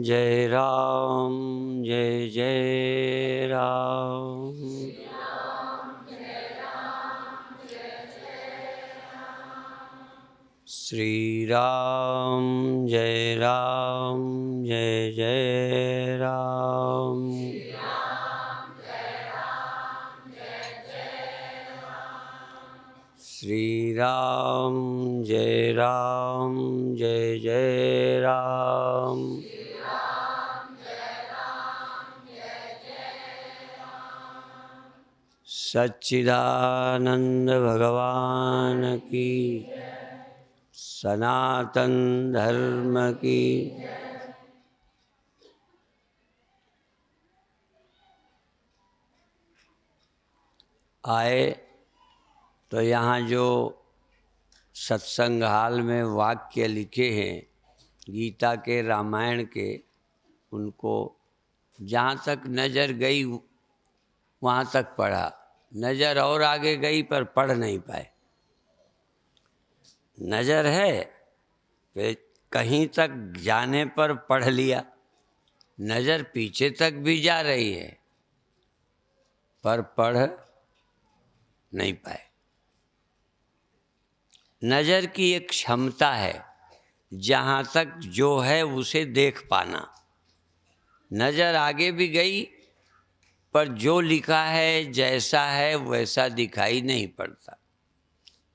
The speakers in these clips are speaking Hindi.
जय राम जय जय राम। श्री राम जय जय राम। श्री राम जय जय राम। सच्चिदानंद भगवान की, सनातन धर्म की। आए तो यहाँ जो सत्संग हाल में वाक्य लिखे हैं गीता के, रामायण के, उनको जहाँ तक नज़र गई वहाँ तक पढ़ा। नज़र और आगे गई पर पढ़ नहीं पाए। नज़र है कि कहीं तक जाने पर पढ़ लिया, नज़र पीछे तक भी जा रही है पर पढ़ नहीं पाए। नज़र की एक क्षमता है जहाँ तक जो है उसे देख पाना। नज़र आगे भी गई पर जो लिखा है जैसा है वैसा दिखाई नहीं पड़ता।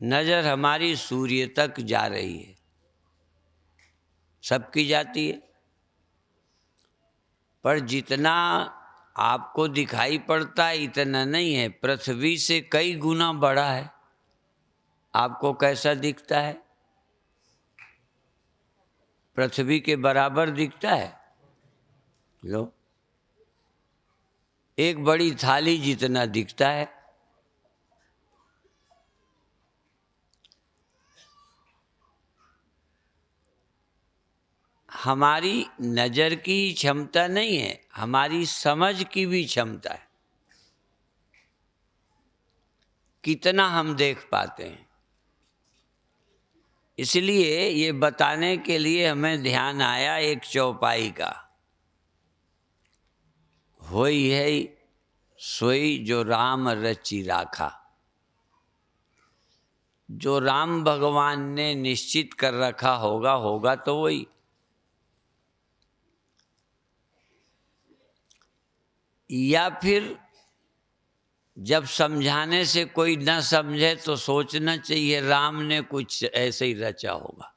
नज़र हमारी सूर्य तक जा रही है, सबकी जाती है, पर जितना आपको दिखाई पड़ता है इतना नहीं है, पृथ्वी से कई गुना बड़ा है। आपको कैसा दिखता है? पृथ्वी के बराबर दिखता है। लो, एक बड़ी थाली जितना दिखता है। हमारी नज़र की क्षमता नहीं है, हमारी समझ की भी क्षमता है। कितना हम देख पाते हैं। इसलिए ये बताने के लिए हमें ध्यान आया एक चौपाई का। होई है सोई जो राम रचि राखा। जो राम भगवान ने निश्चित कर रखा होगा, होगा तो वही। या फिर जब समझाने से कोई न समझे तो सोचना चाहिए राम ने कुछ ऐसे ही रचा होगा।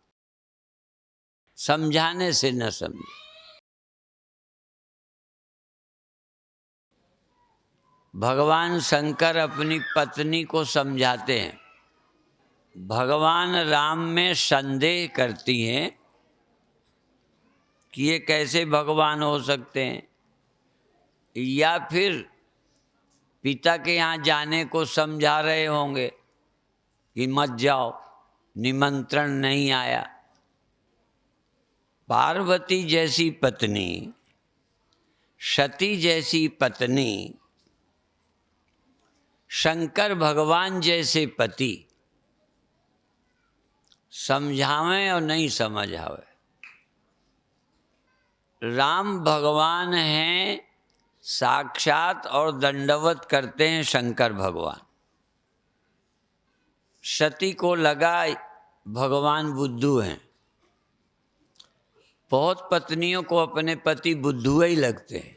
समझाने से न समझे। भगवान शंकर अपनी पत्नी को समझाते हैं। भगवान राम में संदेह करती हैं कि ये कैसे भगवान हो सकते हैं। या फिर पिता के यहाँ जाने को समझा रहे होंगे कि मत जाओ, निमंत्रण नहीं आया। पार्वती जैसी पत्नी, सती जैसी पत्नी, शंकर भगवान जैसे पति समझावें और नहीं समझ आवे। राम भगवान हैं साक्षात और दंडवत करते हैं शंकर भगवान। सती को लगा भगवान बुद्धू हैं। बहुत पत्नियों को अपने पति बुद्धू ही लगते हैं।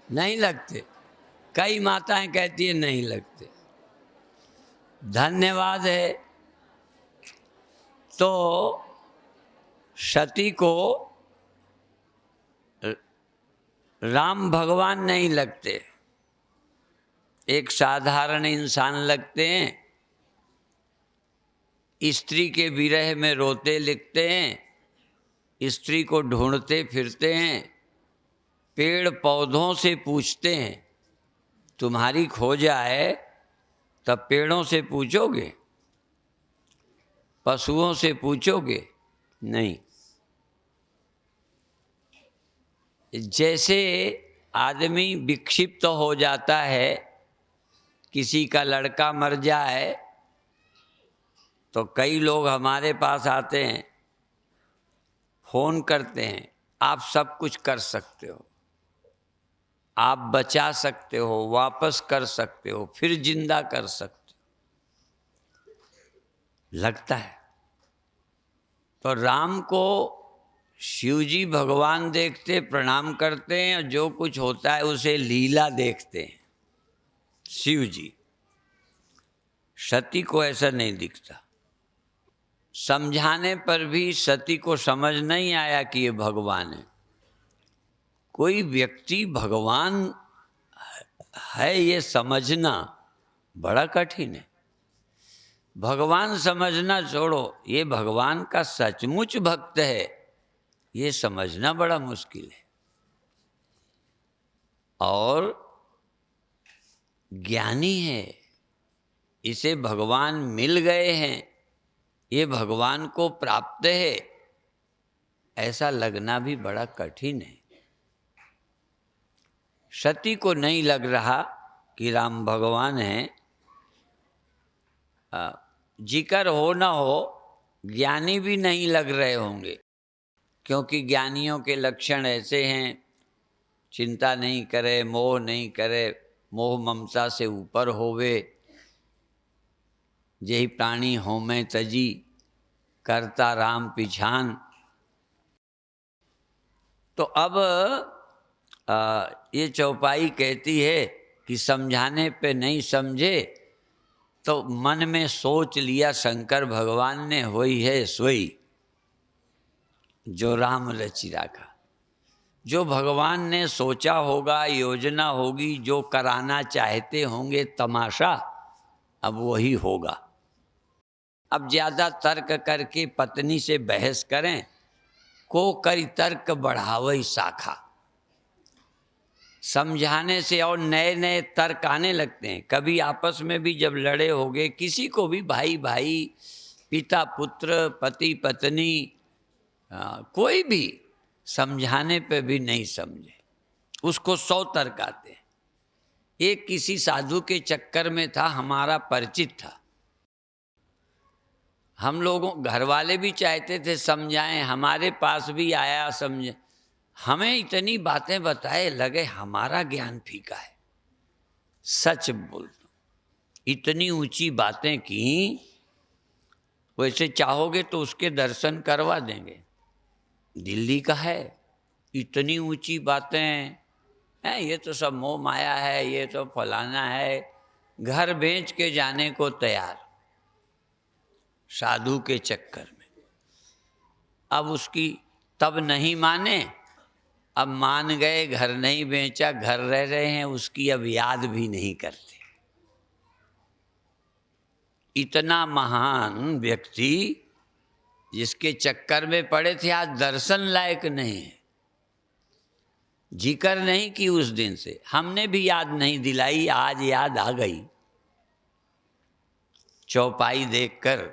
नहीं लगते। कई माताएं कहती है नहीं लगते। धन्यवाद है। तो सती को राम भगवान नहीं लगते, एक साधारण इंसान लगते हैं। स्त्री के विरह में रोते लिखते हैं, स्त्री को ढूंढते फिरते हैं, पेड़ पौधों से पूछते हैं। तुम्हारी खोज आए तब पेड़ों से पूछोगे, पशुओं से पूछोगे? नहीं। जैसे आदमी विक्षिप्त हो जाता है किसी का लड़का मर जाए तो कई लोग हमारे पास आते हैं, फोन करते हैं, आप सब कुछ कर सकते हो, आप बचा सकते हो, वापस कर सकते हो, फिर जिंदा कर सकते हो, लगता है। तो राम को शिवजी भगवान देखते, प्रणाम करते हैं, और जो कुछ होता है उसे लीला देखते हैं शिवजी। सती को ऐसा नहीं दिखता। समझाने पर भी सती को समझ नहीं आया कि ये भगवान है। कोई व्यक्ति भगवान है ये समझना बड़ा कठिन है। भगवान समझना छोड़ो, ये भगवान का सचमुच भक्त है ये समझना बड़ा मुश्किल है। और ज्ञानी है, इसे भगवान मिल गए हैं, ये भगवान को प्राप्त है, ऐसा लगना भी बड़ा कठिन है। सती को नहीं लग रहा कि राम भगवान हैं। जिक्र हो ना हो, ज्ञानी भी नहीं लग रहे होंगे, क्योंकि ज्ञानियों के लक्षण ऐसे हैं, चिंता नहीं करे, मोह नहीं करे, मोह ममता से ऊपर होवे, जेहि प्राणी होमे तजी, करता राम पिछान। तो अब ये चौपाई कहती है कि समझाने पे नहीं समझे तो मन में सोच लिया शंकर भगवान ने, होई है सोई जो राम रचि राखा। जो भगवान ने सोचा होगा, योजना होगी, जो कराना चाहते होंगे तमाशा, अब वही होगा। अब ज़्यादा तर्क करके पत्नी से बहस करें, को करी तर्क बढ़ावई शाखा। समझाने से और नए नए तर्क आने लगते हैं। कभी आपस में भी जब लड़े होगे, किसी को भी, भाई भाई, पिता पुत्र, पति पत्नी, कोई भी समझाने पे भी नहीं समझे, उसको 100 तर्क आते हैं। एक किसी साधु के चक्कर में था, हमारा परिचित था। हम लोगों, घर वाले भी चाहते थे समझाएं, हमारे पास भी आया समझे, हमें इतनी बातें बताए, लगे हमारा ज्ञान फीका है। सच बोलता हूं, इतनी ऊंची बातें की, वैसे चाहोगे तो उसके दर्शन करवा देंगे, दिल्ली का है, इतनी ऊंची बातें हैं, ये तो सब मोह माया है, ये तो फलाना है, घर बेच के जाने को तैयार साधु के चक्कर में। अब उसकी तब नहीं माने, अब मान गए, घर नहीं बेचा, घर रह रहे हैं, उसकी अब याद भी नहीं करते। इतना महान व्यक्ति जिसके चक्कर में पड़े थे, आज दर्शन लायक नहीं है, जिक्र नहीं की उस दिन से, हमने भी याद नहीं दिलाई, आज याद आ गई चौपाई देखकर।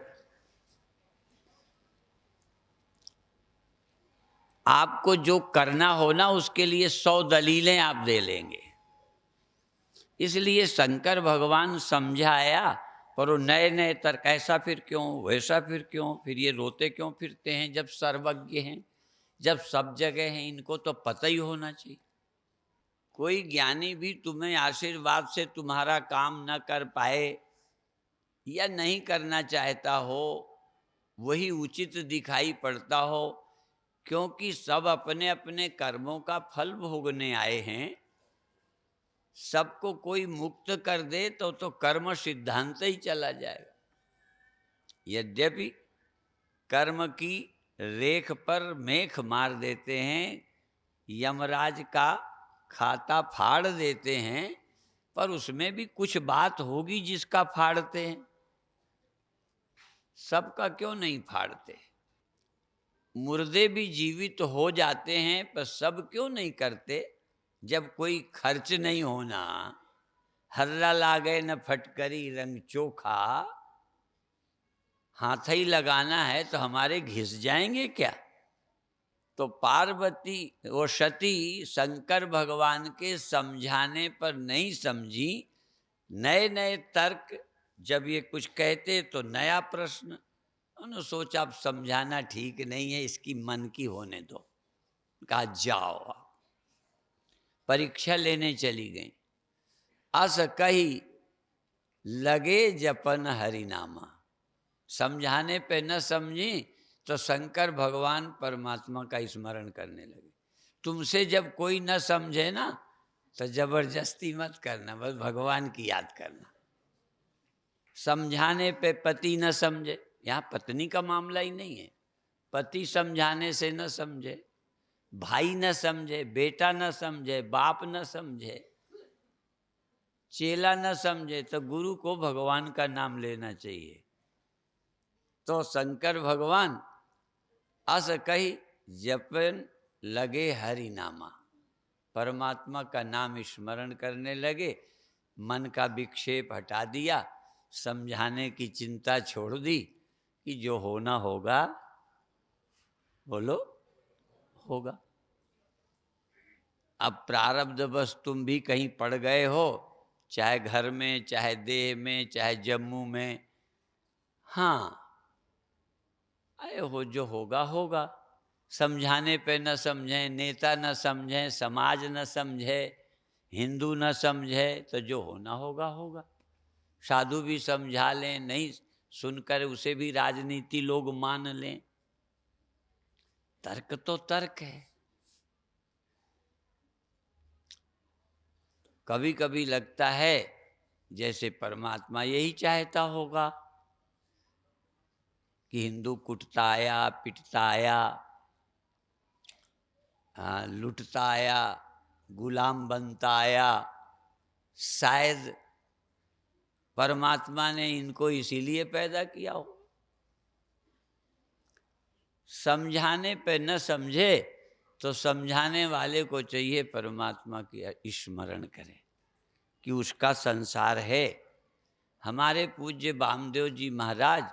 आपको जो करना हो ना, उसके लिए 100 दलीलें आप दे लेंगे। इसलिए शंकर भगवान समझाया, पर वो नए नए तर्क, ऐसा फिर क्यों, वैसा फिर क्यों, फिर ये रोते क्यों फिरते हैं जब सर्वज्ञ हैं, जब सब जगह हैं, इनको तो पता ही होना चाहिए। कोई ज्ञानी भी तुम्हें आशीर्वाद से तुम्हारा काम न कर पाए या नहीं करना चाहता हो, वही उचित दिखाई पड़ता हो, क्योंकि सब अपने अपने कर्मों का फल भोगने आए हैं। सबको कोई मुक्त कर दे तो कर्म सिद्धांत ही चला जाएगा। यद्यपि कर्म की रेख पर मेख मार देते हैं, यमराज का खाता फाड़ देते हैं, पर उसमें भी कुछ बात होगी जिसका फाड़ते हैं, सबका क्यों नहीं फाड़ते। मुर्दे भी जीवित हो जाते हैं, पर सब क्यों नहीं करते। जब कोई खर्च नहीं होना, हर्रा लागे न फटकरी रंग चोखा, हाथ ही लगाना है तो हमारे घिस जाएंगे क्या। तो पार्वती वो सती शंकर भगवान के समझाने पर नहीं समझी, नए नए तर्क, जब ये कुछ कहते तो नया प्रश्न। उन्होंने सोचा अब समझाना ठीक नहीं है, इसकी मन की होने दो। कहा जाओ आप। परीक्षा लेने चली गई। अस कही लगे जपन हरिनामा। समझाने पे न समझी तो शंकर भगवान परमात्मा का स्मरण करने लगे। तुमसे जब कोई न समझे ना तो जबरदस्ती मत करना, बस भगवान की याद करना। समझाने पे पति न समझे, यहाँ पत्नी का मामला ही नहीं है, पति समझाने से न समझे, भाई न समझे, बेटा न समझे, बाप न समझे, चेला न समझे, तो गुरु को भगवान का नाम लेना चाहिए। तो शंकर भगवान अस कही जपन लगे हरि नामा, परमात्मा का नाम स्मरण करने लगे। मन का विक्षेप हटा दिया, समझाने की चिंता छोड़ दी कि जो होना होगा, बोलो, होगा। अब प्रारब्ध बस तुम भी कहीं पड़ गए हो, चाहे घर में, चाहे देह में, चाहे जम्मू में। हाँ, अरे हो जो होगा होगा। समझाने पे न समझें, नेता न समझें, समाज न समझे, हिंदू न समझे, तो जो होना होगा होगा। साधु भी समझा लें, नहीं सुनकर उसे भी राजनीति लोग मान लें। तर्क तो तर्क है। कभी कभी लगता है जैसे परमात्मा यही चाहता होगा कि हिंदू कुटता आया, पिटता आया, लुटता आया, गुलाम बनता आया। शायद परमात्मा ने इनको इसीलिए पैदा किया हो। समझाने पे न समझे तो समझाने वाले को चाहिए परमात्मा की स्मरण करें कि उसका संसार है। हमारे पूज्य वामदेव जी महाराज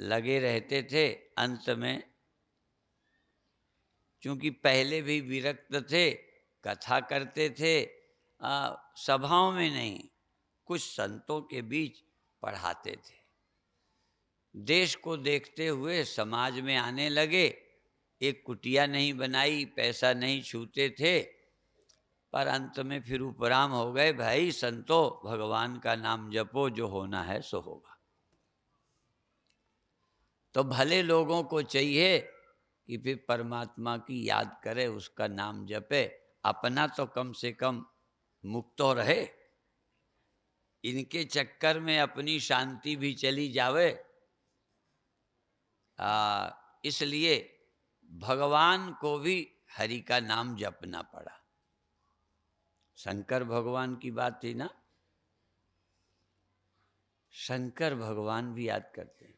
लगे रहते थे अंत में, क्योंकि पहले भी विरक्त थे, कथा करते थे, सभाओं में नहीं, कुछ संतों के बीच पढ़ाते थे। देश को देखते हुए समाज में आने लगे। एक कुटिया नहीं बनाई, पैसा नहीं छूते थे, पर अंत में फिर उपराम हो गए, भाई संतो भगवान का नाम जपो, जो होना है सो होगा। तो भले लोगों को चाहिए कि फिर परमात्मा की याद करे, उसका नाम जपे, अपना तो कम से कम मुक्त तो रहे। इनके चक्कर में अपनी शांति भी चली जावे। इसलिए भगवान को भी हरि का नाम जपना पड़ा। शंकर भगवान की बात थी ना, शंकर भगवान भी याद करते हैं।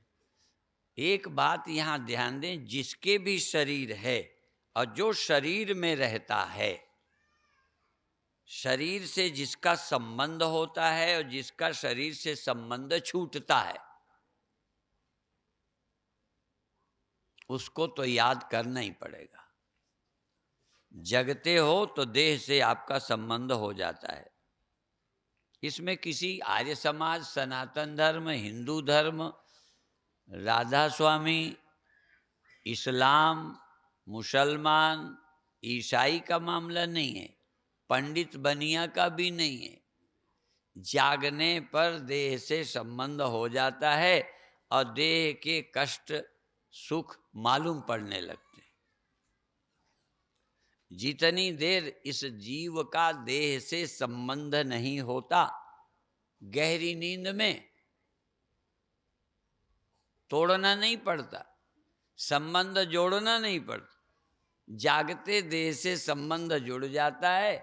एक बात यहाँ ध्यान दें, जिसके भी शरीर है और जो शरीर में रहता है, शरीर से जिसका संबंध होता है और जिसका शरीर से संबंध छूटता है, उसको तो याद करना ही पड़ेगा। जगते हो तो देह से आपका संबंध हो जाता है। इसमें किसी आर्य समाज, सनातन धर्म, हिंदू धर्म, राधा स्वामी, इस्लाम, मुसलमान, ईसाई का मामला नहीं है, पंडित बनिया का भी नहीं है। जागने पर देह से संबंध हो जाता है और देह के कष्ट सुख मालूम पड़ने लगते हैं। जितनी देर इस जीव का देह से संबंध नहीं होता, गहरी नींद में तोड़ना नहीं पड़ता, संबंध जोड़ना नहीं पड़ता। जागते देह से संबंध जुड़ जाता है,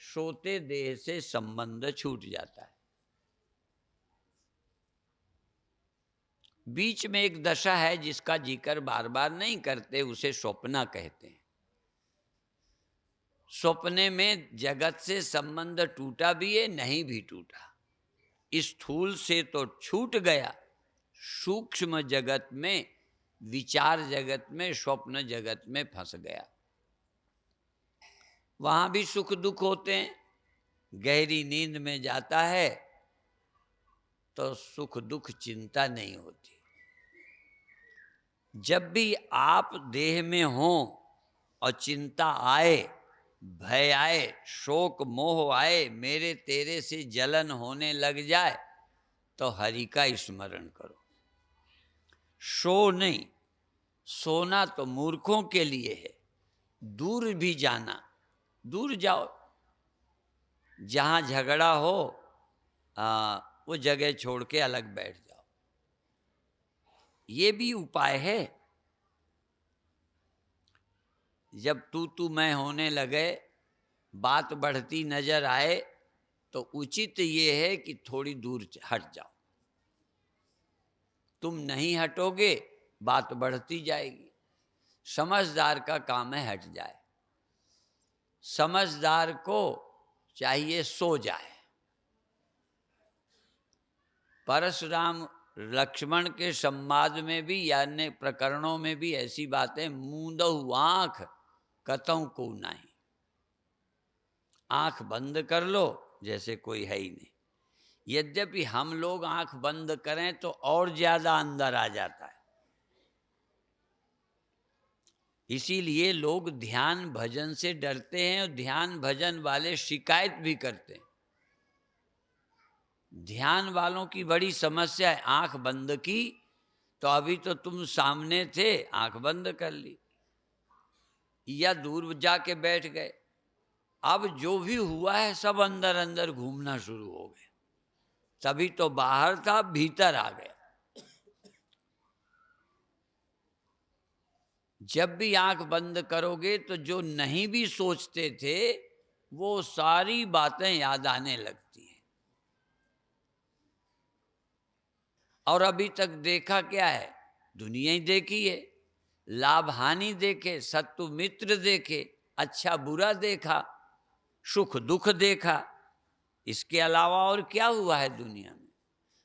सोते देह से संबंध छूट जाता है। बीच में एक दशा है जिसका जिक्र बार बार नहीं करते, उसे स्वप्न कहते हैं। सपने में जगत से संबंध टूटा भी है, नहीं भी टूटा, स्थूल से तो छूट गया, सूक्ष्म जगत में, विचार जगत में, स्वप्न जगत में फंस गया। वहां भी सुख दुख होते हैं, गहरी नींद में जाता है तो सुख दुख चिंता नहीं होती। जब भी आप देह में हो और चिंता आए, भय आए, शोक मोह आए, मेरे तेरे से जलन होने लग जाए, तो हरि का स्मरण करो। सो नहीं, सोना तो मूर्खों के लिए है। दूर भी जाना, दूर जाओ, जहां झगड़ा हो वो जगह छोड़ के अलग बैठ जाओ, ये भी उपाय है। जब तू मैं होने लगे, बात बढ़ती नजर आए, तो उचित ये है कि थोड़ी दूर हट जाओ। तुम नहीं हटोगे, बात बढ़ती जाएगी। समझदार का काम है हट जाए। समझदार को चाहिए सो जाए। परशुराम लक्ष्मण के संवाद में भी या अन्य प्रकरणों में भी ऐसी बातें, मूंदहु आंख कतौ को नहीं। आंख बंद कर लो जैसे कोई है ही नहीं। यद्यपि हम लोग आंख बंद करें तो और ज्यादा अंदर आ जाता है। इसीलिए लोग ध्यान भजन से डरते हैं और ध्यान भजन वाले शिकायत भी करते हैं। ध्यान वालों की बड़ी समस्या है, आंख बंद की तो अभी तो तुम सामने थे, आंख बंद कर ली या दूर जाके बैठ गए, अब जो भी हुआ है सब अंदर अंदर घूमना शुरू हो गए। तभी तो बाहर था, भीतर आ गया। जब भी आंख बंद करोगे तो जो नहीं भी सोचते थे वो सारी बातें याद आने लगती हैं। और अभी तक देखा क्या है? दुनिया ही देखी है, लाभ हानि देखे, शत्रु मित्र देखे, अच्छा बुरा देखा, सुख दुख देखा। इसके अलावा और क्या हुआ है दुनिया में?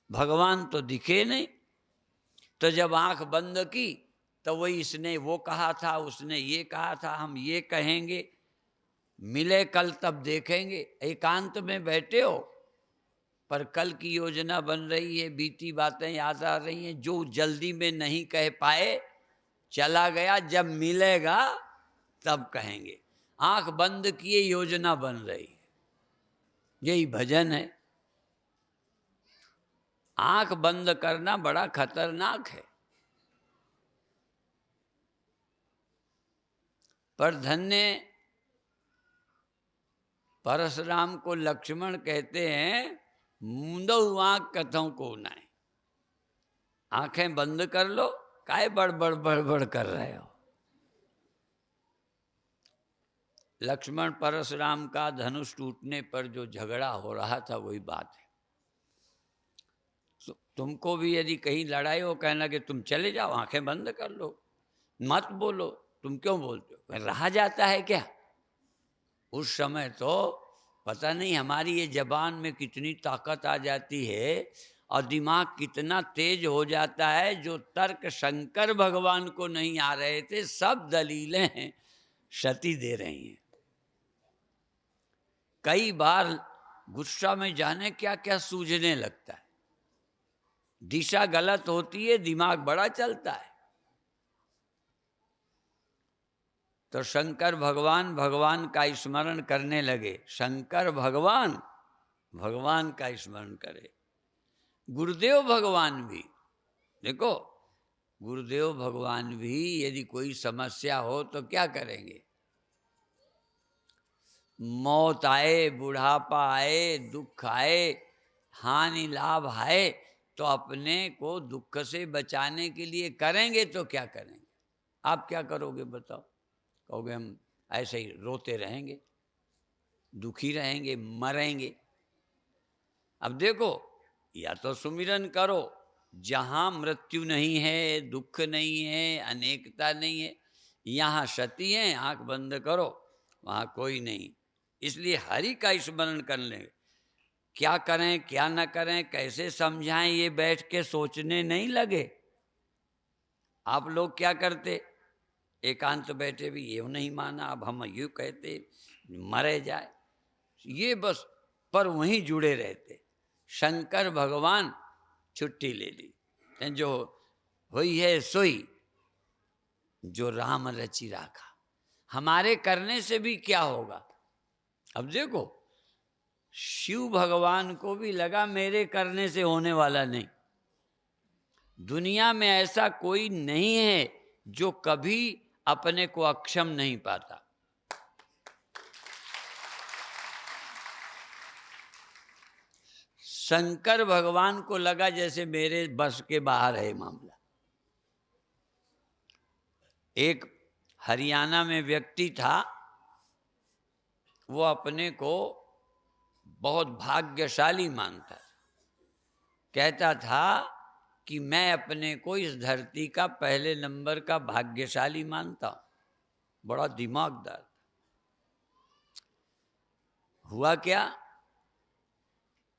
भगवान तो दिखे नहीं। तो जब आंख बंद की तो वही, इसने वो कहा था, उसने ये कहा था, हम ये कहेंगे, मिले कल तब देखेंगे। एकांत में बैठे हो पर कल की योजना बन रही है, बीती बातें याद आ रही हैं, जो जल्दी में नहीं कह पाए चला गया, जब मिलेगा तब कहेंगे। आंख बंद किए योजना बन रही है, यही भजन है। आंख बंद करना बड़ा खतरनाक है। पर धन्य परशुराम को लक्ष्मण कहते हैं, मूंदहु आंख कथों को नाय। आंखें बंद कर लो, काहे बड़बड़ बड़बड़ कर रहे हो? लक्ष्मण परशुराम का धनुष टूटने पर जो झगड़ा हो रहा था वही बात है। तुमको भी यदि कहीं लड़ाई हो, कहना कि तुम चले जाओ, आंखें बंद कर लो, मत बोलो। तुम क्यों बोलते हो? रहा जाता है क्या? उस समय तो पता नहीं हमारी ये जबान में कितनी ताकत आ जाती है और दिमाग कितना तेज हो जाता है। जो तर्क शंकर भगवान को नहीं आ रहे थे, सब दलीलें हैं क्षति दे रही हैं। कई बार गुस्सा में जाने क्या क्या सूझने लगता है। दिशा गलत होती है, दिमाग बड़ा चलता है। तो शंकर भगवान भगवान का स्मरण करने लगे। शंकर भगवान भगवान का स्मरण करे। गुरुदेव भगवान भी, देखो, गुरुदेव भगवान भी यदि कोई समस्या हो तो क्या करेंगे? मौत आए, बुढ़ापा आए, दुख आए, हानि लाभ आए, तो अपने को दुख से बचाने के लिए करेंगे तो क्या करेंगे? आप क्या करोगे बताओ? कहोगे हम ऐसे ही रोते रहेंगे, दुखी रहेंगे, मरेंगे। अब देखो, या तो सुमिरन करो जहां मृत्यु नहीं है, दुख नहीं है, अनेकता नहीं है, यहाँ क्षति है, आंख बंद करो, वहां कोई नहीं। इसलिए हरि का स्मरण कर लें। क्या करें क्या न करें, कैसे समझाएं, ये बैठ के सोचने नहीं लगे। आप लोग क्या करते? एकांत बैठे भी ये नहीं माना, अब हम यूँ कहते, मरे जाए, ये बस पर वहीं जुड़े रहते। शंकर भगवान छुट्टी ले ली, जो हुई है सोई, जो राम रचि राखा। हमारे करने से भी क्या होगा? अब देखो, शिव भगवान को भी लगा मेरे करने से होने वाला नहीं। दुनिया में ऐसा कोई नहीं है जो कभी अपने को अक्षम नहीं पाता। शंकर भगवान को लगा जैसे मेरे बस के बाहर है मामला। एक हरियाणा में व्यक्ति था, वो अपने को बहुत भाग्यशाली मानता, कहता था कि मैं अपने को इस धरती का पहले नंबर का भाग्यशाली मानता हूं। बड़ा दिमागदार था। हुआ क्या,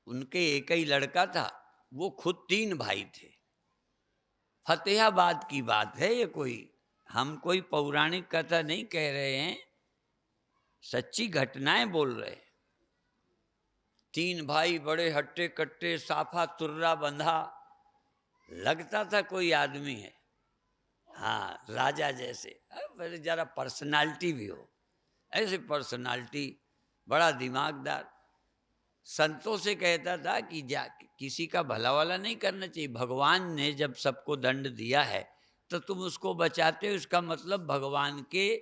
उनके एक ही लड़का था, वो खुद 3 भाई थे। फतेहाबाद की बात है ये, हम कोई पौराणिक कथा नहीं कह रहे हैं, सच्ची घटनाएं बोल रहे हैं। 3 भाई, बड़े हट्टे कट्टे, साफा तुर्रा बंधा, लगता था कोई आदमी है, हाँ राजा जैसे, जरा पर्सनालिटी भी हो, ऐसे पर्सनालिटी, बड़ा दिमागदार। संतों से कहता था कि किसी का भला वाला नहीं करना चाहिए। भगवान ने जब सबको दंड दिया है तो तुम उसको बचाते हो, इसका मतलब भगवान के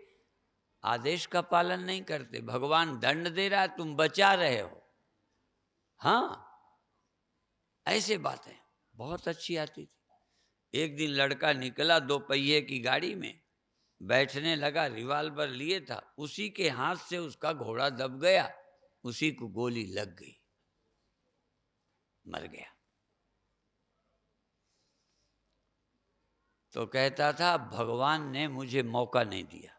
आदेश का पालन नहीं करते। भगवान दंड दे रहा है, तुम बचा रहे हो। हाँ, ऐसे बातें बहुत अच्छी आती थी। एक दिन लड़का निकला 2 पहिए की गाड़ी में, बैठने लगा, रिवाल्वर लिए था, उसी के हाथ से उसका घोड़ा दब गया, उसी को गोली लग गई, मर गया। तो कहता था भगवान ने मुझे मौका नहीं दिया,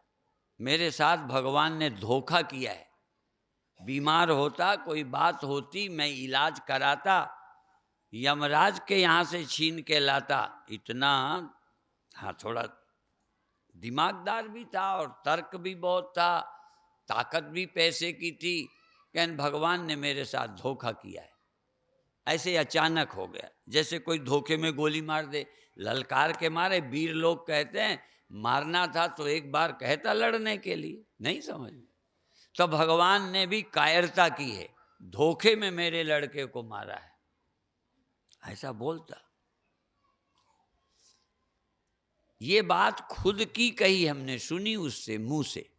मेरे साथ भगवान ने धोखा किया है। बीमार होता, कोई बात होती, मैं इलाज कराता, यमराज के यहाँ से छीन के लाता। इतना, हाँ, थोड़ा दिमागदार भी था और तर्क भी बहुत था, ताकत भी पैसे की थी। कहन भगवान ने मेरे साथ धोखा किया है। ऐसे अचानक हो गया, जैसे कोई धोखे में गोली मार दे। ललकार के मारे वीर लोग कहते हैं, मारना था तो एक बार कहता लड़ने के लिए, नहीं समझ में। तो भगवान ने भी कायरता की है, धोखे में मेरे लड़के को मारा है, ऐसा बोलता। ये बात खुद की कही, हमने सुनी उससे मुंह से।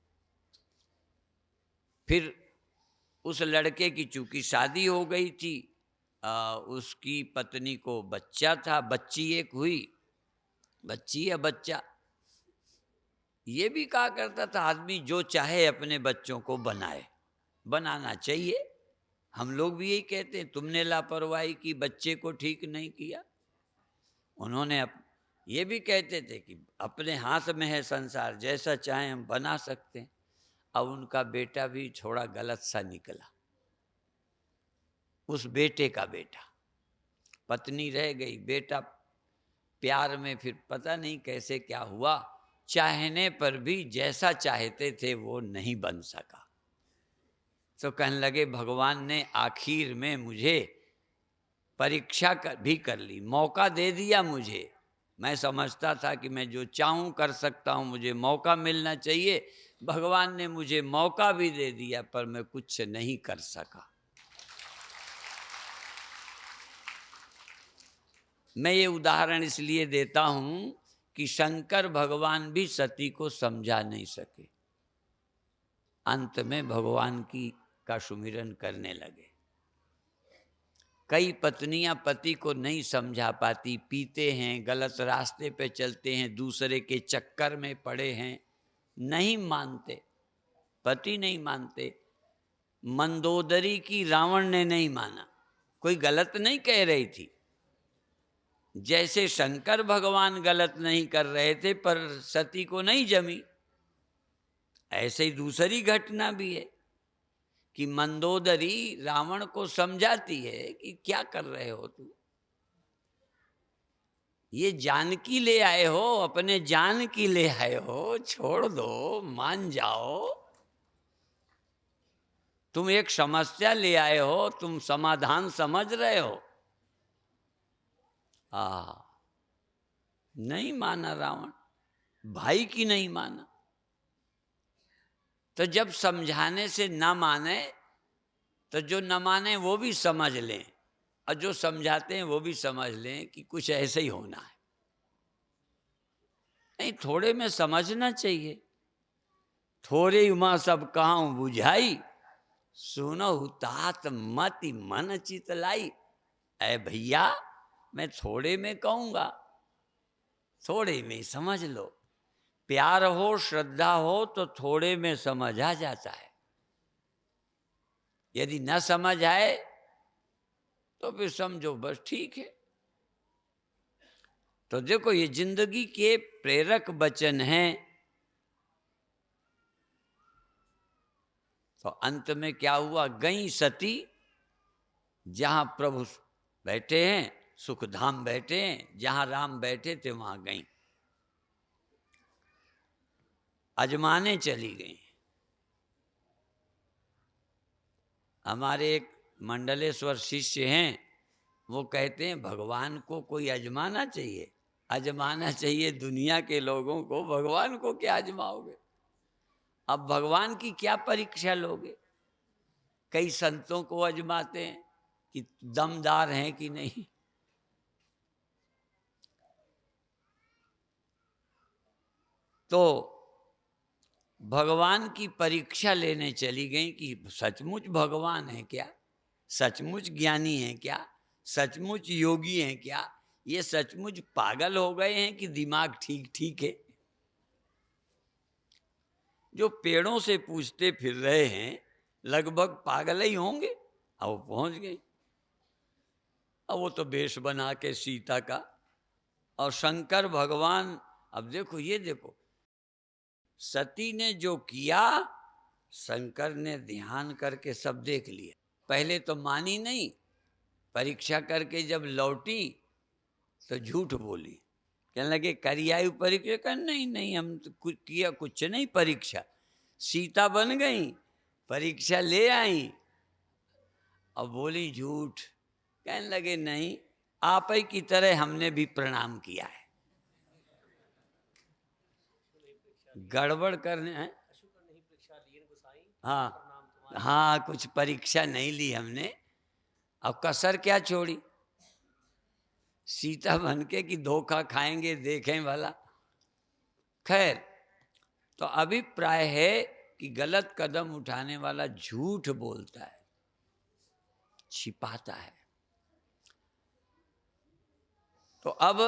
फिर उस लड़के की चूंकि शादी हो गई थी, उसकी पत्नी को बच्चा था, बच्ची एक हुई, बच्ची या बच्चा, ये भी कहा करता था आदमी जो चाहे अपने बच्चों को बनाए, बनाना चाहिए। हम लोग भी यही कहते हैं, तुमने लापरवाही की, बच्चे को ठीक नहीं किया। उन्होंने ये भी कहते थे कि अपने हाथ में है संसार, जैसा चाहे हम बना सकते हैं। अब उनका बेटा भी थोड़ा गलत सा निकला, उस बेटे का बेटा, पत्नी रह गई, बेटा प्यार में फिर पता नहीं कैसे क्या हुआ, चाहने पर भी जैसा चाहते थे वो नहीं बन सका। तो कहने लगे भगवान ने आखिर में मुझे परीक्षा भी कर ली, मौका दे दिया मुझे। मैं समझता था कि मैं जो चाहूँ कर सकता हूँ, मुझे मौका मिलना चाहिए। भगवान ने मुझे मौका भी दे दिया, पर मैं कुछ नहीं कर सका। मैं ये उदाहरण इसलिए देता हूँ कि शंकर भगवान भी सती को समझा नहीं सके। अंत में भगवान का सुमिरन करने लगे। कई पत्नियां पति को नहीं समझा पाती, पीते हैं, गलत रास्ते पे चलते हैं, दूसरे के चक्कर में पड़े हैं, नहीं मानते, पति नहीं मानते। मंदोदरी की रावण ने नहीं माना, कोई गलत नहीं कह रही थी। जैसे शंकर भगवान गलत नहीं कर रहे थे, पर सती को नहीं जमी। ऐसे ही दूसरी घटना भी है कि मंदोदरी रावण को समझाती है कि क्या कर रहे हो तुम, ये जानकी ले आए हो, अपने जान की ले आए हो, छोड़ दो, मान जाओ। तुम एक समस्या ले आए हो, तुम समाधान समझ रहे हो। नहीं माना रावण, भाई की नहीं माना। तो जब समझाने से ना माने तो जो न माने वो भी समझ लें, और जो समझाते हैं वो भी समझ लें कि कुछ ऐसे ही होना है। नहीं, थोड़े में समझना चाहिए। थोड़े उमा सब कहूँ बुझाई, सुनो तात मति मन चित लाई। ऐ भैया, मैं थोड़े में कहूँगा, थोड़े में समझ लो। प्यार हो, श्रद्धा हो तो थोड़े में समझ आ जाता है। यदि न समझ आए तो फिर समझो बस ठीक है। तो देखो, ये जिंदगी के प्रेरक वचन हैं। तो अंत में क्या हुआ? गई सती, जहां प्रभु बैठे हैं, सुखधाम बैठे हैं, जहां राम बैठे थे वहां गई, अजमाने चली गई। हमारे एक मंडलेश्वर शिष्य हैं, वो कहते हैं भगवान को कोई अजमाना चाहिए, अजमाना चाहिए दुनिया के लोगों को, भगवान को क्या अजमाओगे? अब भगवान की क्या परीक्षा लोगे? कई संतों को अजमाते हैं कि दमदार हैं कि नहीं। तो भगवान की परीक्षा लेने चली गई कि सचमुच भगवान है क्या, सचमुच ज्ञानी है क्या, सचमुच योगी हैं क्या, ये सचमुच पागल हो गए हैं कि दिमाग ठीक ठीक है। जो पेड़ों से पूछते फिर रहे हैं लगभग पागल ही होंगे। अब वो पहुंच गई। अब वो तो वेश बना के सीता का, और शंकर भगवान, अब देखो, ये देखो, सती ने जो किया शंकर ने ध्यान करके सब देख लिया। पहले तो मानी नहीं, परीक्षा करके जब लौटी तो झूठ बोली। कहने लगे करियायु परीक्षा कर, नहीं नहीं हम तो कुछ किया कुछ नहीं परीक्षा, सीता बन गई, परीक्षा ले आई। अब बोली झूठ। कहने लगे नहीं, आप ही की तरह हमने भी प्रणाम किया है। गड़बड़ करने हैं। हाँ हाँ, कुछ परीक्षा नहीं ली हमने। अब कसर क्या छोड़ी? सीता बन के कि धोखा खाएंगे देखें भला। खैर, तो अभिप्राय है कि गलत कदम उठाने वाला झूठ बोलता है, छिपाता है। तो अब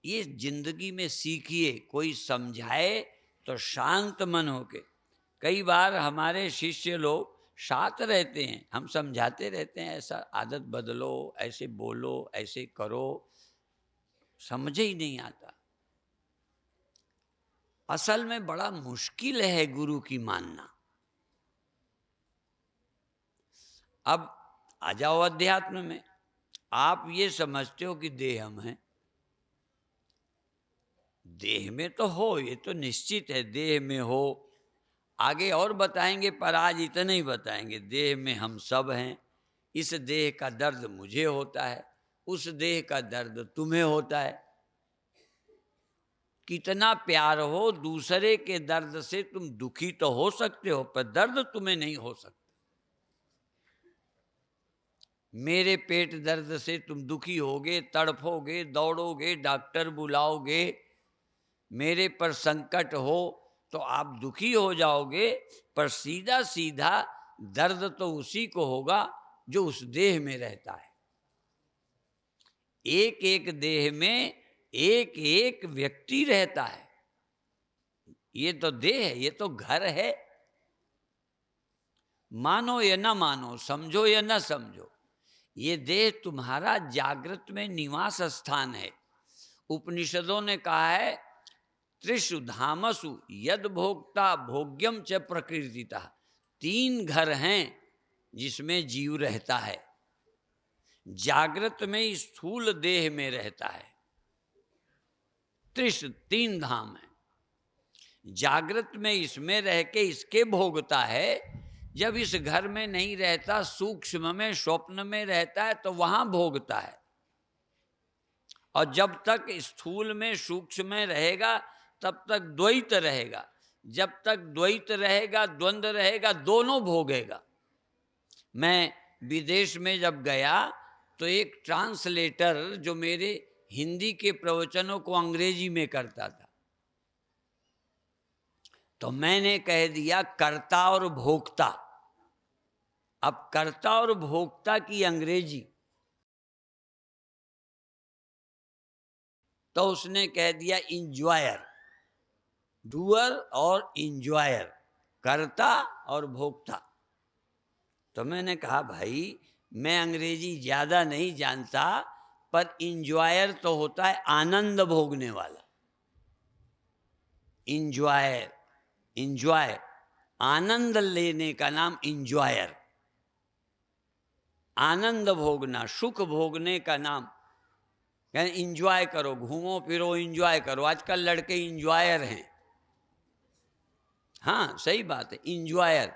ये जिंदगी में सीखिए, कोई समझाए तो शांत मन होके। कई बार हमारे शिष्य लोग साथ रहते हैं, हम समझाते रहते हैं ऐसा आदत बदलो, ऐसे बोलो, ऐसे करो, समझ ही नहीं आता। असल में बड़ा मुश्किल है गुरु की मानना। अब आ जाओ अध्यात्म में। आप ये समझते हो कि देह हम हैं, देह में तो हो, ये तो निश्चित है देह में हो। आगे और बताएंगे, पर आज इतना ही बताएंगे, देह में हम सब हैं। इस देह का दर्द मुझे होता है, उस देह का दर्द तुम्हें होता है। कितना प्यार हो, दूसरे के दर्द से तुम दुखी तो हो सकते हो, पर दर्द तुम्हें नहीं हो सकता। मेरे पेट दर्द से तुम दुखी होगे, तड़फोगे, दौड़ोगे, डॉक्टर बुलाओगे, मेरे पर संकट हो तो आप दुखी हो जाओगे, पर सीधा सीधा दर्द तो उसी को होगा जो उस देह में रहता है। एक एक देह में एक एक व्यक्ति रहता है। ये तो देह है, ये तो घर है। मानो या ना मानो, समझो या ना समझो, ये देह तुम्हारा जागृत में निवास स्थान है। उपनिषदों ने कहा है त्रिषु धामसु यद भोक्ता भोग्यम च प्रकृतिता। 3 घर हैं जिसमें जीव रहता है। जागृत में स्थूल देह में रहता है। 3 धाम है। जागृत में इसमें रह के इसके भोगता है, जब इस घर में नहीं रहता, सूक्ष्म में स्वप्न में रहता है, तो वहां भोगता है। और जब तक स्थूल में सूक्ष्म में रहेगा तब तक द्वैत रहेगा। जब तक द्वैत रहेगा, द्वंद्व रहेगा, दोनों भोगेगा। मैं विदेश में जब गया तो एक ट्रांसलेटर जो मेरे हिंदी के प्रवचनों को अंग्रेजी में करता था, तो मैंने कह दिया कर्ता और भोक्ता। अब कर्ता और भोक्ता की अंग्रेजी, तो उसने कह दिया इंजॉयर, डूअर और इंजॉयर, कर्ता और भोक्ता। तो मैंने कहा भाई मैं अंग्रेजी ज्यादा नहीं जानता, पर इंजॉयर तो होता है आनंद भोगने वाला। इंजॉयर, इंजॉय, आनंद लेने का नाम इंजॉयर। आनंद भोगना, सुख भोगने का नाम, यानी इंजॉय करो, घूमो फिरो, इंजॉय करो। आजकल लड़के इंजॉयर हैं। हाँ सही बात है, इंजॉयर।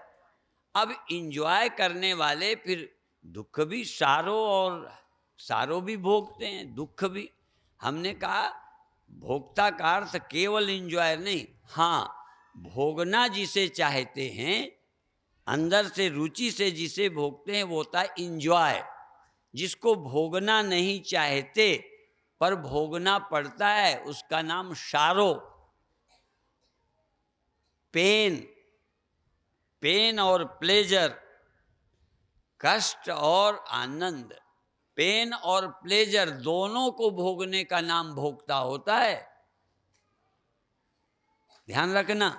अब इंजॉय करने वाले फिर दुख भी सारो भी भोगते हैं, दुख भी। हमने कहा भोक्ता का अर्थ केवल इंजॉयर नहीं, हाँ भोगना जिसे चाहते हैं, अंदर से रुचि से जिसे भोगते हैं वो होता है इंजॉय। जिसको भोगना नहीं चाहते पर भोगना पड़ता है उसका नाम सारो। पेन, पेन और प्लेजर, कष्ट और आनंद, पेन और प्लेजर दोनों को भोगने का नाम भोक्ता होता है। ध्यान रखना।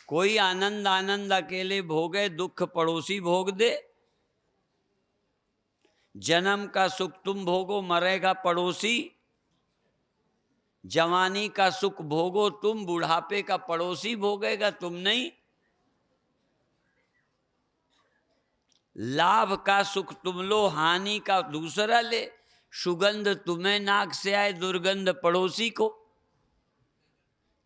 कोई आनंद आनंद अकेले भोगे, दुख पड़ोसी भोग दे। जन्म का सुख तुम भोगो, मरेगा पड़ोसी। जवानी का सुख भोगो तुम, बुढ़ापे का पड़ोसी भोगेगा, तुम नहीं। लाभ का सुख तुम लो, हानि का दूसरा ले। सुगंध तुम्हें नाक से आए, दुर्गंध पड़ोसी को।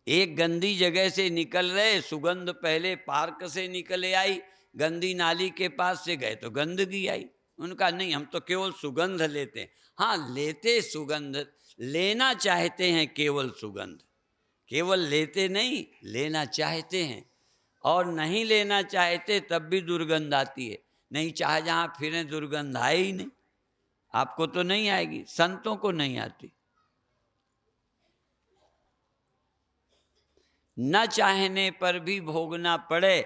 एक गंदी जगह से निकल रहे, सुगंध पहले पार्क से निकले आई, गंदी नाली के पास से गए तो गंदगी आई। उनका नहीं, हम तो केवल सुगंध लेते हैं। हाँ लेते सुगंध, लेना चाहते हैं केवल सुगंध, केवल लेते नहीं, लेना चाहते हैं। और नहीं लेना चाहते तब भी दुर्गंध आती है। नहीं चाहे जहाँ फिरें दुर्गंध आए ही नहीं। आपको तो नहीं आएगी, संतों को नहीं आती। न चाहने पर भी भोगना पड़े।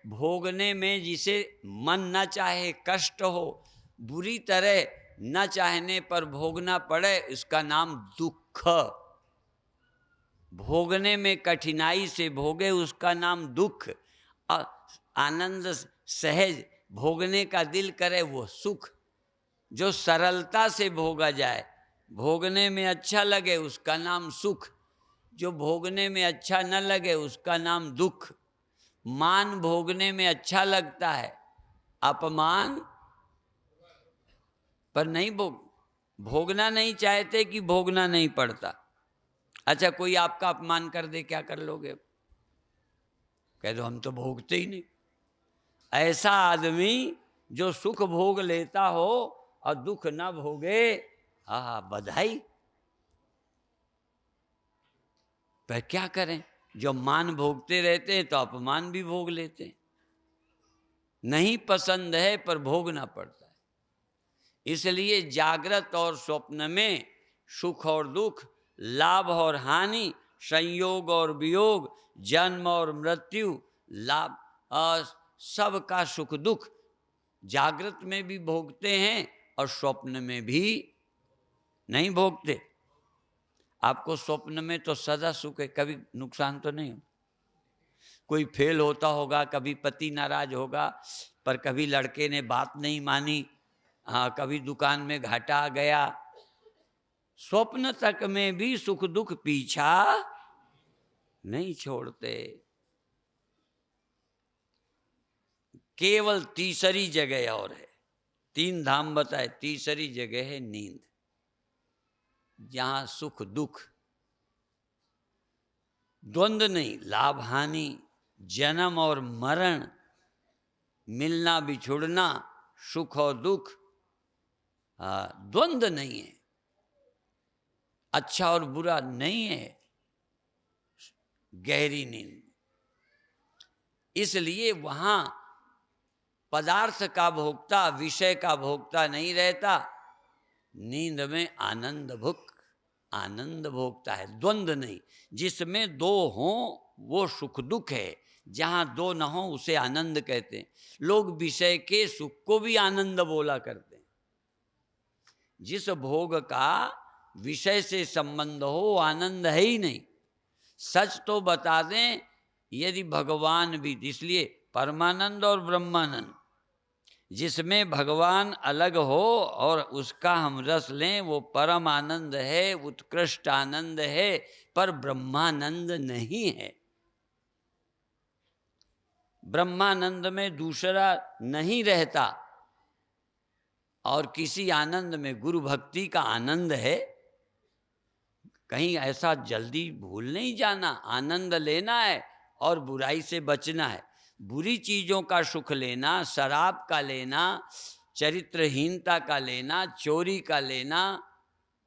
भोगने में जिसे मन न चाहे, कष्ट हो, बुरी तरह न चाहने पर भोगना पड़े, इसका नाम दुख। भोगने में कठिनाई से भोगे उसका नाम दुख। आनंद सहज भोगने का दिल करे वो सुख। जो सरलता से भोगा जाए, भोगने में अच्छा लगे, उसका नाम सुख। जो भोगने में अच्छा न लगे उसका नाम दुख। मान भोगने में अच्छा लगता है, अपमान पर नहीं भोगना नहीं चाहते कि भोगना नहीं पड़ता। अच्छा कोई आपका अपमान कर दे, क्या कर लोगे? कह दो हम तो भोगते ही नहीं। ऐसा आदमी जो सुख भोग लेता हो और दुख ना भोगे, हाँ बधाई। पर क्या करें, जो मान भोगते रहते हैं तो अपमान भी भोग लेते हैं। नहीं पसंद है पर भोगना पड़ता है। इसलिए जागृत और स्वप्न में सुख और दुख, लाभ और हानि, संयोग और वियोग, जन्म और मृत्यु, लाभ सबका सुख दुख जागृत में भी भोगते हैं और स्वप्न में भी नहीं भोगते। आपको स्वप्न में तो सदा सुख है, कभी नुकसान तो नहीं हो। कोई फेल होता होगा, कभी पति नाराज होगा, पर कभी लड़के ने बात नहीं मानी, हाँ कभी दुकान में घाटा आ गया। स्वप्न तक में भी सुख दुख पीछा नहीं छोड़ते। केवल तीसरी जगह और है, 3 धाम बताए, तीसरी जगह है नींद, जहां सुख दुख द्वंद्व नहीं, लाभ हानि, जन्म और मरण, मिलना बिछुड़ना, सुख और दुख, द्वंद्व नहीं है, अच्छा और बुरा नहीं है, गहरी नींद। इसलिए वहां पदार्थ का भोक्ता, विषय का भोक्ता नहीं रहता, नींद में आनंद भोगता है, द्वंद्व नहीं। जिसमें दो हों वो सुख दुख है, जहां दो न हो उसे आनंद कहते हैं। लोग विषय के सुख को भी आनंद बोला करते हैं। जिस भोग का विषय से संबंध हो आनंद है ही नहीं। सच तो बता दें, यदि भगवान भी, इसलिए परमानंद और ब्रह्मानंद, जिसमें भगवान अलग हो और उसका हम रस लें वो परम आनंद है, उत्कृष्ट आनंद है, पर ब्रह्मानंद नहीं है। ब्रह्मानंद में दूसरा नहीं रहता। और किसी आनंद में गुरु भक्ति का आनंद है। कहीं ऐसा जल्दी भूल नहीं जाना, आनंद लेना है और बुराई से बचना है। बुरी चीज़ों का सुख लेना, शराब का लेना, चरित्रहीनता का लेना, चोरी का लेना,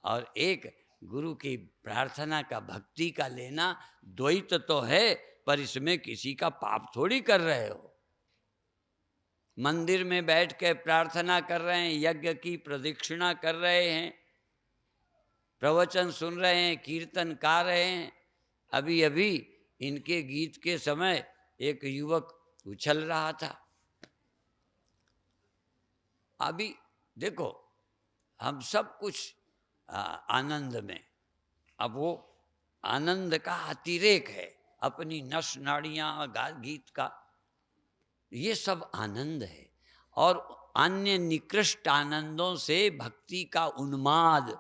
और एक गुरु की प्रार्थना का, भक्ति का लेना, द्वैत तो है, पर इसमें किसी का पाप थोड़ी कर रहे हो। मंदिर में बैठ के प्रार्थना कर रहे हैं, यज्ञ की प्रदक्षिणा कर रहे हैं, प्रवचन सुन रहे हैं, कीर्तन गा रहे हैं। अभी अभी इनके गीत के समय एक युवक उछल रहा था। अभी देखो, हम सब कुछ आनंद में, अब वो आनंद का अतिरेक है, अपनी नस नाड़ियाँ, गीत का, ये सब आनंद है। और अन्य निकृष्ट आनंदों से भक्ति का उन्माद,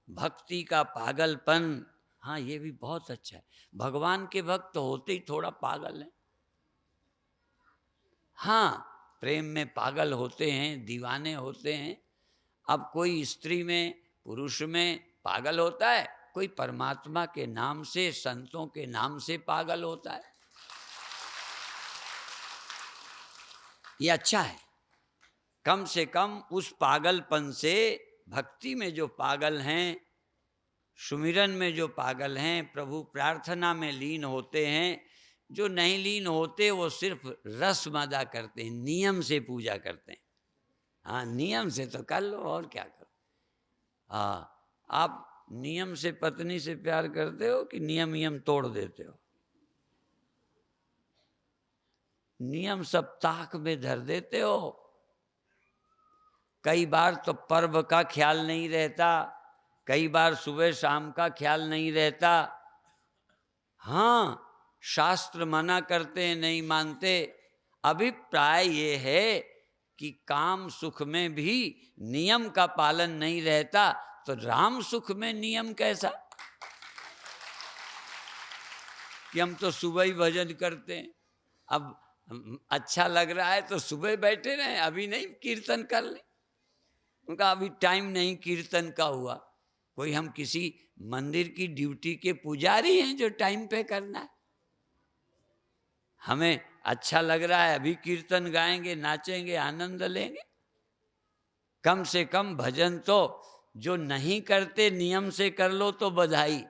भक्ति का पागलपन, हाँ ये भी बहुत अच्छा है। भगवान के भक्त होते ही थोड़ा पागल हैं। हाँ, प्रेम में पागल होते हैं, दीवाने होते हैं। अब कोई स्त्री में, पुरुष में पागल होता है, कोई परमात्मा के नाम से, संतों के नाम से पागल होता है। ये अच्छा है। कम से कम उस पागलपन से, भक्ति में जो पागल हैं, सुमिरन में जो पागल हैं, प्रभु प्रार्थना में लीन होते हैं, जो नहीं लीन होते वो सिर्फ रस मदा करते हैं, नियम से पूजा करते हैं। हाँ, नियम से तो कर लो, और क्या करो। हाँ, आप नियम से पत्नी से प्यार करते हो कि नियम तोड़ देते हो? नियम सब ताक में धर देते हो। कई बार तो पर्व का ख्याल नहीं रहता, कई बार सुबह शाम का ख्याल नहीं रहता। हाँ, शास्त्र मना करते हैं, नहीं मानते। अभिप्राय ये है कि काम सुख में भी नियम का पालन नहीं रहता, तो राम सुख में नियम कैसा? कि हम तो सुबह ही भजन करते हैं, अब अच्छा लग रहा है तो सुबह बैठे रहें, अभी नहीं कीर्तन कर लें। उनका अभी टाइम नहीं कीर्तन का हुआ। कोई हम किसी मंदिर की ड्यूटी के पुजारी हैं जो टाइम पे करना है? हमें अच्छा लग रहा है, अभी कीर्तन गाएंगे, नाचेंगे, आनंद लेंगे। कम से कम भजन तो जो नहीं करते नियम से कर लो तो बधाई।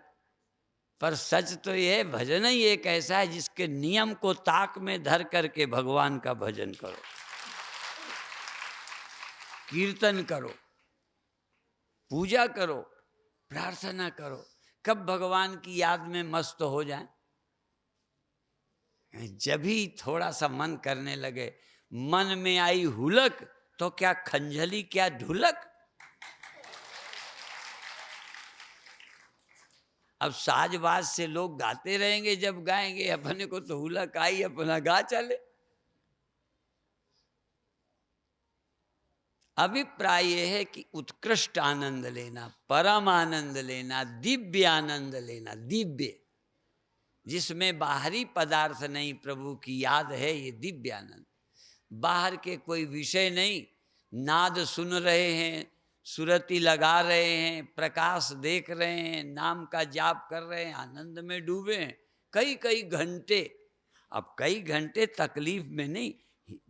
पर सच तो ये भजन ही एक ऐसा है जिसके नियम को ताक में धर करके भगवान का भजन करो, कीर्तन करो, पूजा करो, प्रार्थना करो। कब भगवान की याद में मस्त हो जाए? जब भी थोड़ा सा मन करने लगे, मन में आई हुलक तो क्या खंजली, क्या ढुलक। अब साजबाज से लोग गाते रहेंगे, जब गाएंगे अपने को तो हुलक आई, अपना गा चले। अभिप्राय यह है कि उत्कृष्ट आनंद लेना, परम आनंद लेना, दिव्य आनंद लेना। दिव्य जिसमें बाहरी पदार्थ नहीं, प्रभु की याद है, ये दिव्य आनंद। बाहर के कोई विषय नहीं, नाद सुन रहे हैं, सुरती लगा रहे हैं, प्रकाश देख रहे हैं, नाम का जाप कर रहे हैं, आनंद में डूबे हैं कई कई घंटे। अब कई घंटे तकलीफ में नहीं,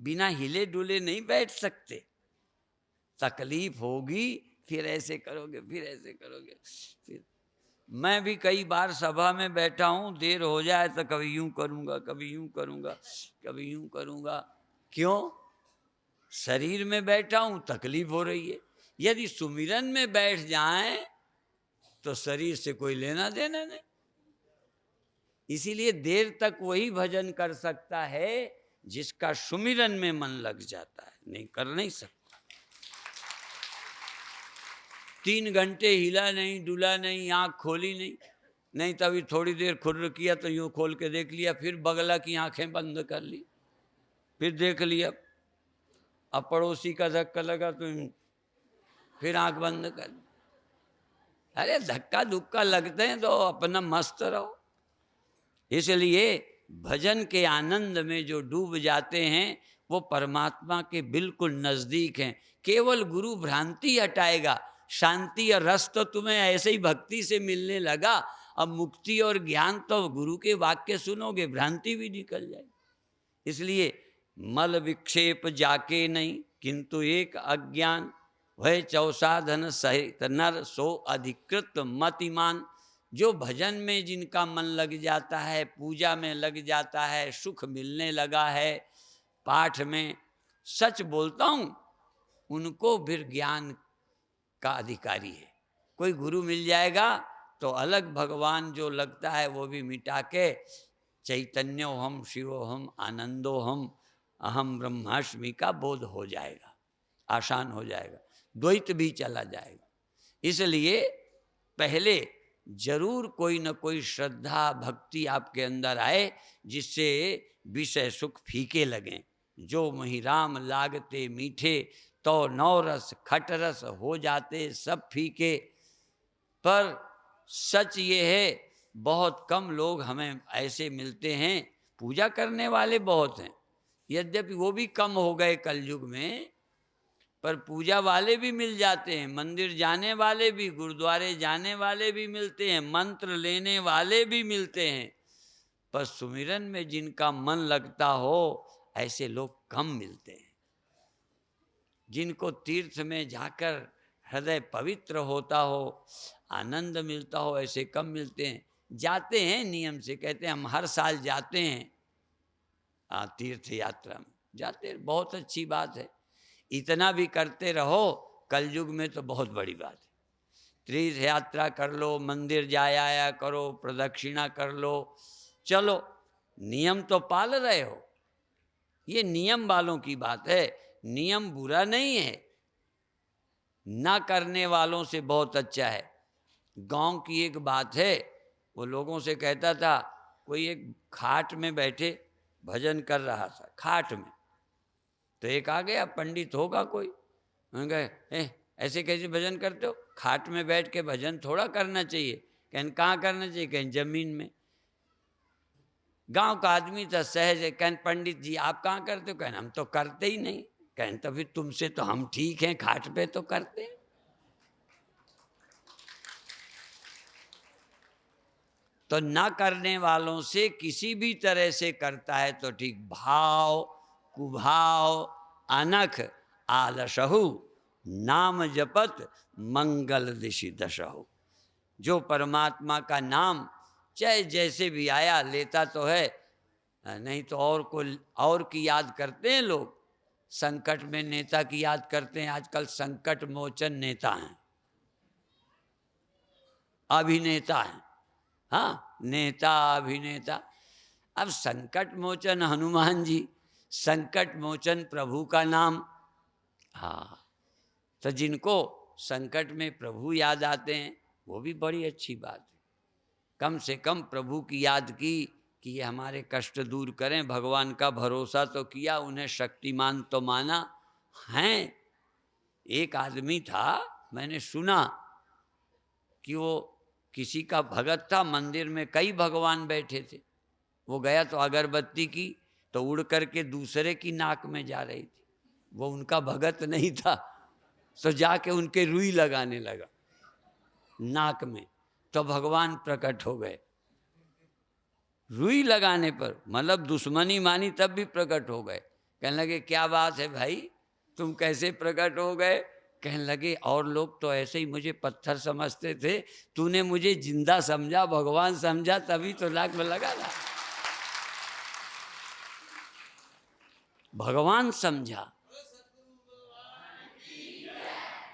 बिना हिले डुले नहीं बैठ सकते, तकलीफ होगी, फिर ऐसे करोगे, फिर ऐसे करोगे। फिर मैं भी कई बार सभा में बैठा हूँ, देर हो जाए तो कभी यूं करूँगा, कभी यूं करूँगा, कभी यूं करूँगा। क्यों? शरीर में बैठा हूँ, तकलीफ हो रही है। यदि सुमिरन में बैठ जाएं तो शरीर से कोई लेना देना नहीं। इसीलिए देर तक वही भजन कर सकता है जिसका सुमिरन में मन लग जाता है, नहीं कर नहीं सकता। 3 घंटे हिला नहीं, डुला नहीं, आंख खोली नहीं, नहीं तभी थोड़ी देर खुर्र किया तो यूं खोल के देख लिया, फिर बगला की आंखें बंद कर ली, फिर देख लिया। अब पड़ोसी का धक्का लगा तो फिर आंख बंद कर ली। अरे धक्का धुक्का लगते हैं तो अपना मस्त रहो। इसलिए भजन के आनंद में जो डूब जाते हैं वो परमात्मा के बिल्कुल नजदीक हैं। केवल गुरु भ्रांति हटाएगा, शांति और रस तो तुम्हें ऐसे ही भक्ति से मिलने लगा। अब मुक्ति और ज्ञान तो गुरु के वाक्य सुनोगे, भ्रांति भी निकल जाएगी। इसलिए मल विक्षेप जाके नहीं, किंतु एक अज्ञान वह चौसाधन सहित नर सो अधिकृत मतिमान। जो भजन में जिनका मन लग जाता है, पूजा में लग जाता है, सुख मिलने लगा है, पाठ में, सच बोलता हूँ, उनको फिर ज्ञान का अधिकारी है। कोई गुरु मिल जाएगा तो अलग भगवान जो लगता है वो भी मिटा के चैतन्यो हम शिवो हम आनंदो हम अहम ब्रह्मास्मि का बोध हो जाएगा, आसान हो जाएगा, द्वैत भी चला जाएगा। इसलिए पहले जरूर कोई न कोई श्रद्धा भक्ति आपके अंदर आए जिससे विषय सुख फीके लगें। जो मही राम लागते मीठे तो नौरस खटरस हो जाते सब फीके। पर सच ये है बहुत कम लोग हमें ऐसे मिलते हैं। पूजा करने वाले बहुत हैं, यद्यपि वो भी कम हो गए कलयुग में, पर पूजा वाले भी मिल जाते हैं, मंदिर जाने वाले भी, गुरुद्वारे जाने वाले भी मिलते हैं, मंत्र लेने वाले भी मिलते हैं। पर सुमिरन में जिनका मन लगता हो ऐसे लोग कम मिलते हैं। जिनको तीर्थ में जाकर हृदय पवित्र होता हो, आनंद मिलता हो, ऐसे कम मिलते हैं। जाते हैं नियम से, कहते हैं हम हर साल जाते हैं तीर्थ यात्रा में जाते हैं, बहुत अच्छी बात है। इतना भी करते रहो, कलयुग में तो बहुत बड़ी बात है। तीर्थ यात्रा कर लो, मंदिर जाया आया करो, प्रदक्षिणा कर लो, चलो, नियम तो पाल रहे हो। ये नियम वालों की बात है, नियम बुरा नहीं है, ना करने वालों से बहुत अच्छा है। गांव की एक बात है, वो लोगों से कहता था, कोई एक खाट में बैठे भजन कर रहा था, खाट में, तो एक आ गया, पंडित होगा कोई, कहे ऐसे कैसे भजन करते हो, खाट में बैठ के भजन थोड़ा करना चाहिए। कहन कहाँ करना चाहिए, कहीं जमीन में। गांव का आदमी था, सहज है, कहन पंडित जी आप कहाँ करते हो, कहन हम तो करते ही नहीं। कहन तो फिर तुमसे तो हम ठीक हैं, खाट पे तो करते हैं। तो ना करने वालों से किसी भी तरह से करता है तो ठीक। भाव कुभाव अनख आलसहु नाम जपत मंगल दिशि दशहु। जो परमात्मा का नाम चाहे जैसे भी आया लेता तो है, नहीं तो और की याद करते हैं लोग। संकट में नेता की याद करते हैं, आजकल संकट मोचन नेता हैं, अभिनेता हैं। हाँ, नेता अभिनेता। अब संकट मोचन हनुमान जी, संकट मोचन प्रभु का नाम। हाँ, तो जिनको संकट में प्रभु याद आते हैं वो भी बड़ी अच्छी बात है। कम से कम प्रभु की याद की कि ये हमारे कष्ट दूर करें, भगवान का भरोसा तो किया, उन्हें शक्तिमान तो माना है। एक आदमी था, मैंने सुना कि वो किसी का भगत था, मंदिर में कई भगवान बैठे थे। वो गया तो अगरबत्ती की तो उड़ करके दूसरे की नाक में जा रही थी। वो उनका भगत नहीं था, तो जाके उनके रुई लगाने लगा नाक में, तो भगवान प्रकट हो गए। रुई लगाने पर, मतलब दुश्मनी मानी तब भी प्रकट हो गए। कहने लगे क्या बात है भाई, तुम कैसे प्रकट हो गए? कहने लगे और लोग तो ऐसे ही मुझे पत्थर समझते थे, तूने मुझे जिंदा समझा, भगवान समझा, तभी तो लाख में लगा था। भगवान समझा।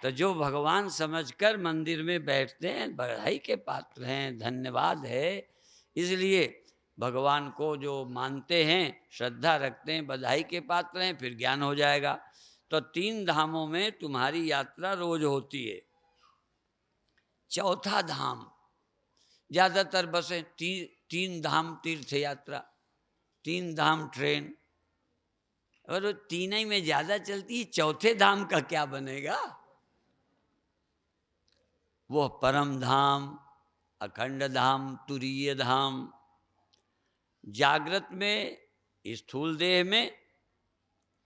तो जो भगवान समझकर मंदिर में बैठते हैं बधाई के पात्र हैं, धन्यवाद है। इसलिए भगवान को जो मानते हैं, श्रद्धा रखते हैं, बधाई के पात्र हैं, फिर ज्ञान हो जाएगा। तो 3 धामों में तुम्हारी यात्रा रोज होती है। चौथा धाम, ज़्यादातर बसें 3 धाम तीर्थ यात्रा, 3 धाम ट्रेन, और वो 3 ही में ज़्यादा चलती है, चौथे धाम का क्या बनेगा? वो परम धाम, अखंड धाम, तुरीय धाम। जागृत में स्थूल देह में,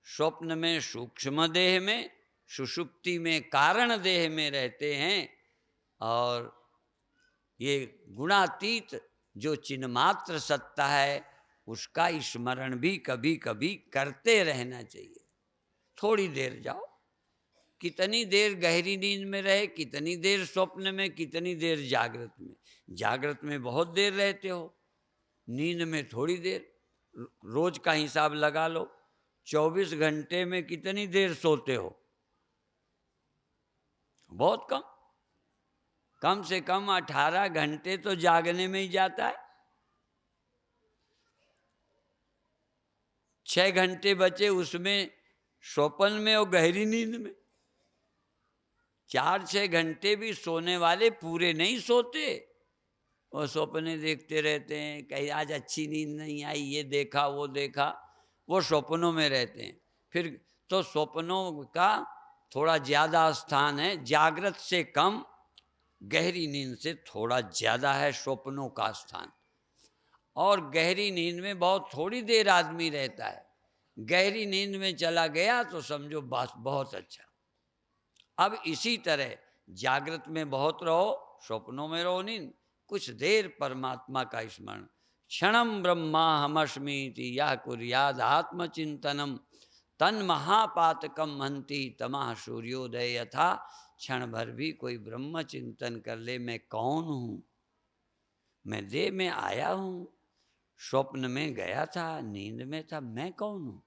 स्वप्न में सूक्ष्म देह में, सुषुप्ति में कारण देह में रहते हैं। और ये गुणातीत जो चिन्मात्र सत्ता है, उसका स्मरण भी कभी कभी करते रहना चाहिए। थोड़ी देर जाओ, कितनी देर गहरी नींद में रहे, कितनी देर स्वप्न में, कितनी देर जागृत में। जागृत में बहुत देर रहते हो, नींद में थोड़ी देर। रोज का हिसाब लगा लो, 24 घंटे में कितनी देर सोते हो? बहुत कम। कम से कम 18 घंटे तो जागने में ही जाता है। 6 घंटे बचे उसमें स्वप्न में और गहरी नींद में। 4-6 घंटे भी सोने वाले पूरे नहीं सोते, और सपने देखते रहते हैं, कहीं आज अच्छी नींद नहीं आई, ये देखा वो देखा, वो सपनों में रहते हैं। फिर तो सपनों का थोड़ा ज़्यादा स्थान है, जागृत से कम, गहरी नींद से थोड़ा ज़्यादा है स्वप्नों का स्थान। और गहरी नींद में बहुत थोड़ी देर आदमी रहता है। गहरी नींद में चला गया तो समझो बस बहुत अच्छा। अब इसी तरह जागृत में बहुत रहो, स्वप्नों में रहो नींद, कुछ देर परमात्मा का स्मरण। क्षणम ब्रह्मा हमस्मीति यह कुर्याद आत्मचिंतनम तन महापातकम हंति तमः सूर्योदय यथा। क्षण भर भी कोई ब्रह्म चिंतन कर ले, मैं कौन हूँ, मैं देह में आया हूँ, स्वप्न में गया था, नींद में था, मैं कौन हूँ?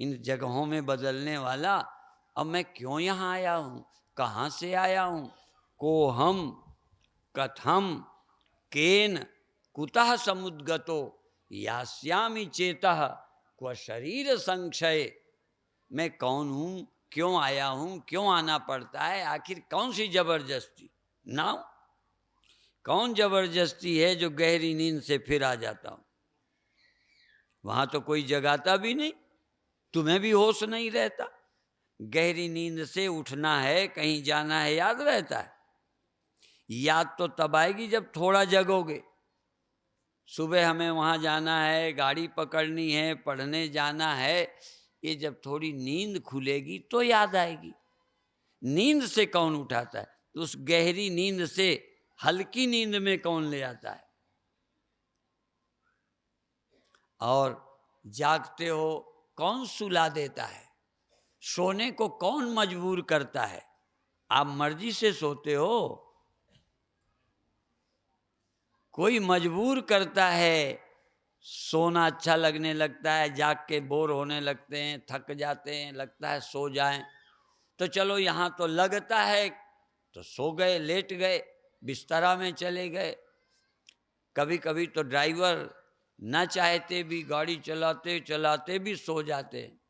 इन जगहों में बदलने वाला, अब मैं क्यों यहाँ आया हूँ, कहाँ से आया हूँ? को हम कथम केन कुतः समुद्गतो यास्यामि चेतः क्व शरीर संक्षय। मैं कौन हूँ, क्यों आया हूँ, क्यों आना पड़ता है, आखिर कौन सी जबरदस्ती ना, कौन जबरदस्ती है जो गहरी नींद से फिर आ जाता हूँ? वहाँ तो कोई जगाता भी नहीं, तुम्हें भी होश नहीं रहता। गहरी नींद से उठना है, कहीं जाना है, याद रहता है? याद तो तब आएगी जब थोड़ा जगोगे। सुबह हमें वहाँ जाना है, गाड़ी पकड़नी है, पढ़ने जाना है, ये जब थोड़ी नींद खुलेगी तो याद आएगी। नींद से कौन उठाता है? तो उस गहरी नींद से हल्की नींद में कौन ले आता है? और जागते हो कौन सुला देता है? सोने को कौन मजबूर करता है? आप मर्जी से सोते हो, कोई मजबूर करता है। सोना अच्छा लगने लगता है, जाग के बोर होने लगते हैं, थक जाते हैं, लगता है सो जाएं, तो चलो यहाँ तो लगता है, तो सो गए, लेट गए, बिस्तरा में चले गए। कभी कभी तो ड्राइवर ना चाहते भी गाड़ी चलाते चलाते भी सो जाते हैं,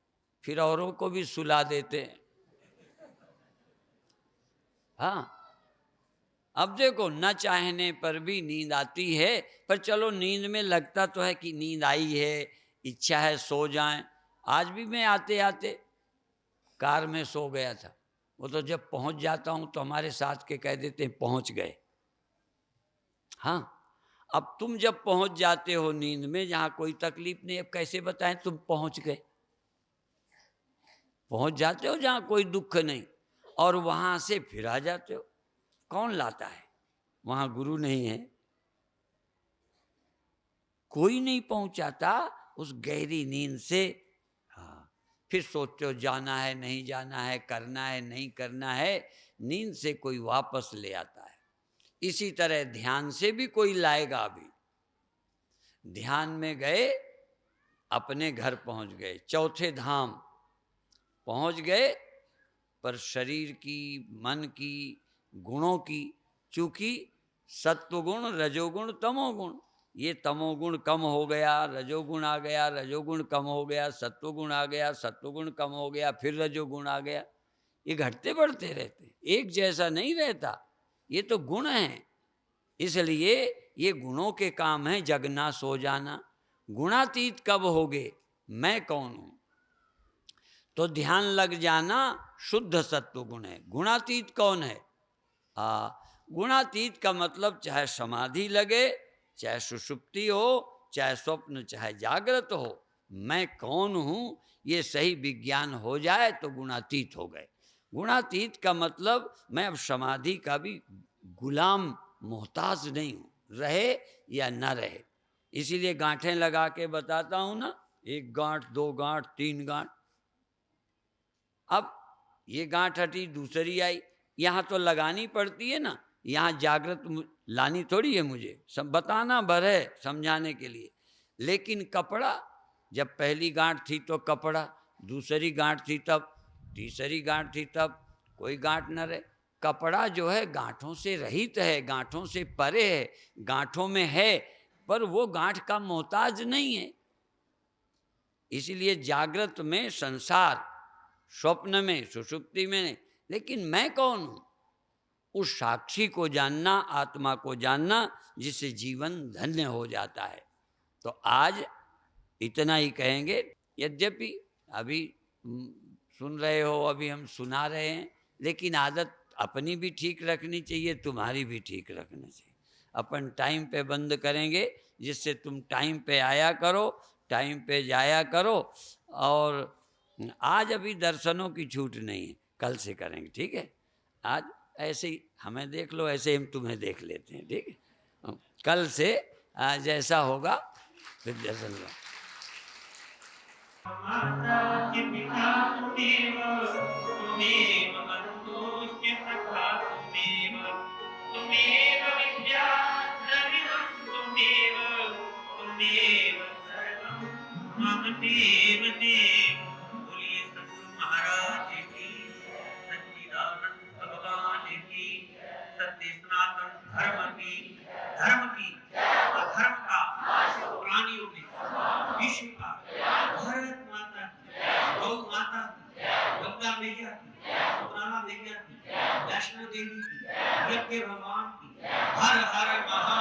फिर औरों को भी सुला देते हैं। हाँ, अब देखो, न चाहने पर भी नींद आती है, पर चलो नींद में लगता तो है कि नींद आई है, इच्छा है सो जाएं। आज भी मैं आते आते कार में सो गया था। वो तो जब पहुंच जाता हूं तो हमारे साथ के कह देते हैं पहुंच गए। हाँ, अब तुम जब पहुंच जाते हो नींद में, जहां कोई तकलीफ नहीं, अब कैसे बताएं तुम पहुंच गए? पहुंच जाते हो जहां कोई दुख नहीं, और वहां से फिर आ जाते हो। कौन लाता है? वहां गुरु नहीं है, कोई नहीं पहुंचाता उस गहरी नींद से। हाँ, फिर सोचते हो जाना है नहीं जाना है, करना है नहीं करना है, नींद से कोई वापस ले आता है। इसी तरह ध्यान से भी कोई लाएगा। अभी ध्यान में गए, अपने घर पहुंच गए, चौथे धाम पहुंच गए, पर शरीर की, मन की, गुणों की, चूंकि सत्वगुण, रजोगुण, तमोगुण, ये तमोगुण कम हो गया, रजोगुण आ गया, रजोगुण कम हो गया, सत्वगुण आ गया, सत्वगुण कम हो गया, फिर रजोगुण आ गया। ये घटते बढ़ते रहते, एक जैसा नहीं रहता। ये तो गुण हैं। इसलिए ये गुणों के काम है, जगना सो जाना। गुणातीत कब होगे, मैं कौन हूं? तो ध्यान लग जाना शुद्ध सत्व गुण है। गुणातीत कौन है? गुणातीत का मतलब चाहे समाधि लगे, चाहे सुषुप्ति हो, चाहे स्वप्न, चाहे जागृत हो, मैं कौन हूं ये सही विज्ञान हो जाए तो गुणातीत हो गए। गुणातीत का मतलब मैं अब समाधि का भी गुलाम, मोहताज नहीं हूं, रहे या न रहे। इसीलिए गांठें लगा के बताता हूं ना, 1 गांठ, 2 गांठ, 3 गांठ। अब ये गांठ हटी, दूसरी आई, यहाँ तो लगानी पड़ती है ना। यहाँ जागृत लानी थोड़ी है मुझे, सब बताना भर है समझाने के लिए। लेकिन कपड़ा, जब पहली गांठ थी तो कपड़ा, दूसरी गांठ थी तब, तीसरी गांठ थी तब, कोई गांठ न रहे। कपड़ा जो है गांठों से रहित है, गांठों से परे है, गांठों में है, पर वो गांठ का मोहताज नहीं है। इसीलिए जागृत में संसार, स्वप्न में, सुषुप्ति में नहीं। लेकिन मैं कौन हूं? उस साक्षी को जानना, आत्मा को जानना, जिससे जीवन धन्य हो जाता है। तो आज इतना ही कहेंगे। यद्यपि अभी सुन रहे हो, अभी हम सुना रहे हैं, लेकिन आदत अपनी भी ठीक रखनी चाहिए, तुम्हारी भी ठीक रखनी चाहिए। अपन टाइम पे बंद करेंगे, जिससे तुम टाइम पे आया करो, टाइम पे जाया करो। और आज अभी दर्शनों की छूट नहीं है, कल से करेंगे, ठीक है? आज ऐसे ही हमें देख लो, ऐसे हम तुम्हें देख लेते हैं, ठीक है? कल से जैसा होगा फिर दर्शन लो। माता के पिता तुमेव, तुमेव बंधुश्च सखा तुमेव, तुमेव विद्या द्रविणं तुमेव, तुमेव सर्वं मम देव देव। बोलिए सद्गुरु महाराज की, सच्चिदानंद भगवान की, सत्य सनातन धर्म की, अधर्म का, प्राणियों में, विश्व का, भारत माता की, गौ माता की, गंगा मैया की, पुराना मैया की, वैष्णो देवी की, यज्ञ भगवान की, हर हर महा